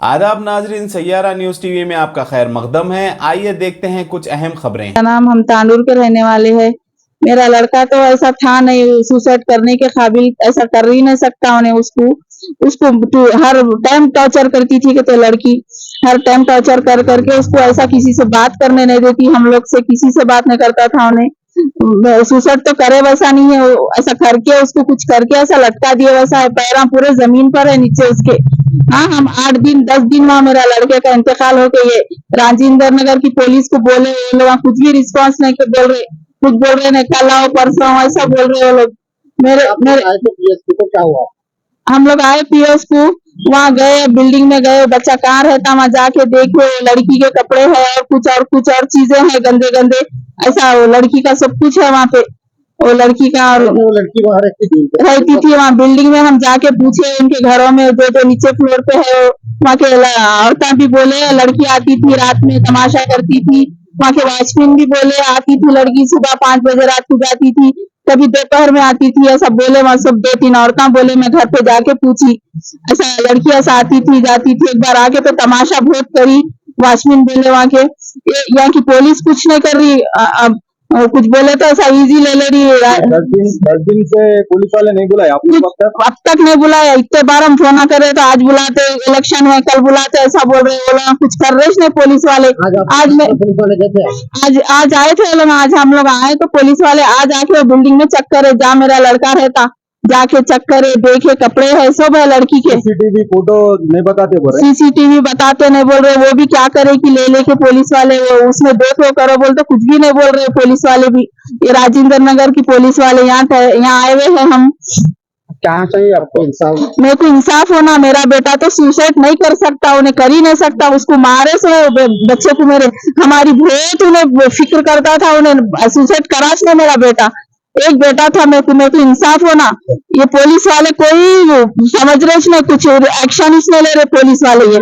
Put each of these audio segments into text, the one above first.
आदाब नाजरीन, Saiyaara news TV में आपका खैर मकदम है। आइए देखते हैं कुछ अहम खबरें। मेरा नाम, हम तांडुर के रहने वाले हैं। मेरा लड़का तो ऐसा था नहीं, सुसाइड करने के काबिल, ऐसा कर ही नहीं सकता। उन्हें उसको हर टाइम टॉर्चर करती थी कि तो लड़की हर टाइम टॉर्चर कर करके उसको ऐसा किसी से बात करने नहीं देती, हम लोग से किसी से बात नहीं करता था। उन्हें सुसाइड तो करे वैसा नहीं है, ऐसा करके उसको कुछ करके ऐसा लटका दिया वैसा है, पैरा पूरे जमीन पर है नीचे उसके। हाँ, हम 8 दिन 10 दिन में मेरा लड़के का इंतकाल हो गई है। राजेंद्र नगर की पुलिस को बोले, वो लोग कुछ भी रिस्पांस नहीं के बोल रहे, कुछ बोल रहे नहीं, कल आओ परसों आओ ऐसा बोल रहे वो लोग। मेरे क्या हुआ? हम लोग आए पीएस को, वहाँ गए, बिल्डिंग में गए, बच्चा कहाँ रहता वहाँ जाके देखे, लड़की के कपड़े है और कुछ और चीजें हैं गंदे गंदे, ऐसा वो लड़की का सब कुछ है वहाँ पे। वो लड़की का और वो लड़की वहाँ रहती थी वहाँ बिल्डिंग में। हम जाके पूछे उनके घरों में, जो नीचे फ्लोर पे है वहाँ के औरतें भी बोले लड़की आती थी रात में तमाशा करती थी। वहाँ के वॉचमैन भी बोले आती थी लड़की, सुबह 5 बजे रात को जाती थी, कभी दोपहर में आती थी, ऐसा बोले। वहाँ सब 2-3 औरतें बोले, मैं घर पे जाके पूछी, ऐसा लड़की ऐसा आती थी जाती थी। एक बार आके तो तमाशा बहुत करी, वॉचमैन बोले वहाँ के। यहाँ की पुलिस कुछ नहीं कर रही, अब कुछ बोले तो ऐसा इजी ले रही है। 10 दिन से पुलिस वाले नहीं बुलाए आपको? अब तक नहीं बुलाया। इतने बार हम फोन करे तो आज बुलाते, इलेक्शन है कल बुलाते, ऐसा बोल रहे। वो लोग कुछ कर रहे नहीं पुलिस वाले। आज आए थे लोग, आज हम लोग आए तो पुलिस वाले आज आके बिल्डिंग में चेक करे, जहाँ मेरा लड़का रहता जाके चेक करे, देखे कपड़े है सब है लड़की के। सीसीटीवी फोटो नहीं बताते बोल रहे? सीसीटीवी बताते नहीं बोल रहे, वो भी क्या करे कि ले लेके पुलिस वाले वो उसमें देख लो करो बोलते, कुछ भी नहीं बोल रहे पुलिस वाले भी। ये राजेंद्र नगर की पुलिस वाले यहाँ आए हुए हैं। हम क्या चाहिए आपको? इंसाफ? मेरे को इंसाफ होना। मेरा बेटा तो सुसाइड नहीं कर सकता, उन्हें कर ही नहीं सकता। उसको मारे से बच्चे को मेरे हमारी बहुत उन्हें फिक्र करता था, उन्हें सुसाइड करा से मेरा बेटा एक बेटा था। मेरे को इंसाफ होना। ये पुलिस वाले कोई समझ रहे नहीं, कुछ एक्शन नहीं ले रहे पुलिस वाले। ये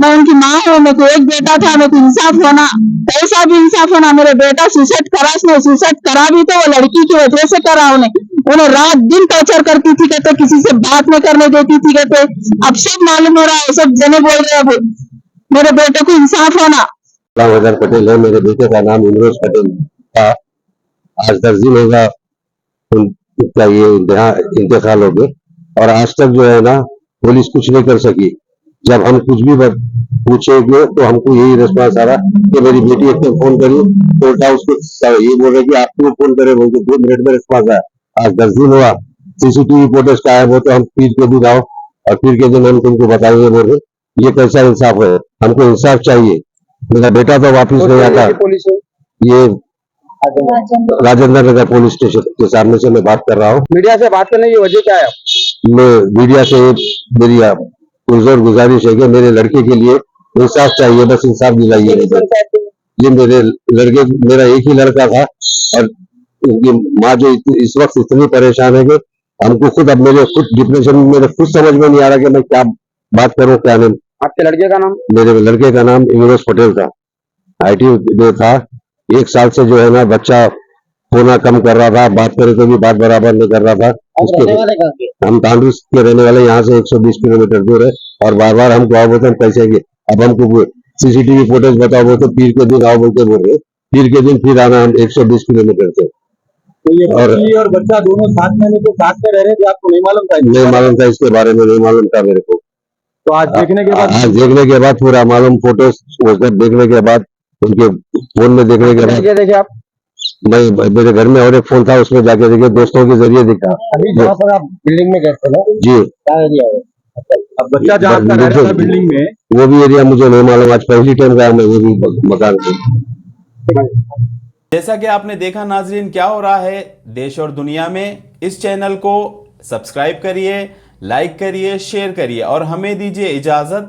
मैं उनकी माँ हूँ, मेरे को एक बेटा था, मेरे को इंसाफ होना, कैसा भी इंसाफ होना। मेरे बेटा सुसाइड करा नहीं, सुसाइड करा भी तो वो लड़की की वजह से करा। उन्हें रात दिन टॉर्चर करती थी, कहते किसी से बात नहीं करने देती थी, कहते अब सब मालूम हो रहा है, सब जने बोल रहे हैं मेरे बेटे को इंसाफ होना। राम पटेल है, मेरे बेटे का नाम इमरोज पटेल था। आज 10 दिन होगा उनका ये इंतकाल हो गया, और आज तक जो है ना पुलिस कुछ नहीं कर सकी। जब हम कुछ भी पूछेंगे तो हमको यही रिस्पॉन्स आ रहा कि मेरी बेटी एक फोन करी तो उल्टा उसको ये बोल रहे कि आपको फोन करे, बोल के 2 मिनट में रिस्पॉन्स आया। आज 10 दिन हुआ, सीसीटीवी फुटेज का है वो तो हम पीर के दिन आओ और पीर के दिन हम तुमको बताएंगे। बोल रहे ये कैसा इंसाफ है? हमको इंसाफ चाहिए। मेरा बेटा तो वापिस नहीं आता। ये राजेंद्र नगर पुलिस स्टेशन के सामने से मैं बात कर रहा हूँ। मीडिया से बात करने की वजह क्या है? मैं मीडिया से मेरी पुरजोर गुजारिश है कि मेरे लड़के के लिए इंसाफ चाहिए, बस इंसाफ दिलाइए। ये मेरे लड़के, मेरा एक ही लड़का था, और उनकी माँ जो इस वक्त इतनी परेशान है कि हमको खुद, अब मेरे खुद डिप्रेशन में, मेरे खुद समझ में नहीं आ रहा कि मैं क्या बात करूँ क्या नहीं। आपके लड़के का नाम? मेरे लड़के का नाम इमरोज पटेल था, IT में था। 1 साल से जो है ना बच्चा होना कम कर रहा था, बात करे तो भी बात बराबर नहीं कर रहा था। उसके हम तांडू के रहने वाले, यहाँ से 120 किलोमीटर दूर है, और बार बार हमको आओ बोलते हम पैसे के, अब हमको सीसीटीवी फुटेज बताओ बोलते पीर के दिन आओ बोलते बोल रहे, पीर के दिन फिर आना हम 120 किलोमीटर से। तो ये और बच्चा दोनों साथ में रह रहे थे, आपको नहीं मालूम था? नहीं मालूम था, इसके बारे में नहीं मालूम था मेरे को। तो आज देखने के बाद पूरा मालूम, फोटोज देखने के बाद, उनके फोन में देखने के बाद देखे आप? मैं मेरे घर में और एक फोन था, उसमें जाके देखे, दोस्तों के जरिए देखा। अभी जहाँ पर आप बिल्डिंग में गए थे ना जी, क्या एरिया है? अब बच्चा जहाँ रह रहा था बिल्डिंग में, वो भी एरिया मुझे नहीं मालूम, आज पहली टाइम गया मैं वो भी मकान पे। जैसा कि आपने देखा नाजरीन, क्या हो रहा है देश और दुनिया में। इस चैनल को सब्सक्राइब करिए, लाइक करिए, शेयर करिए और हमें दीजिए इजाजत।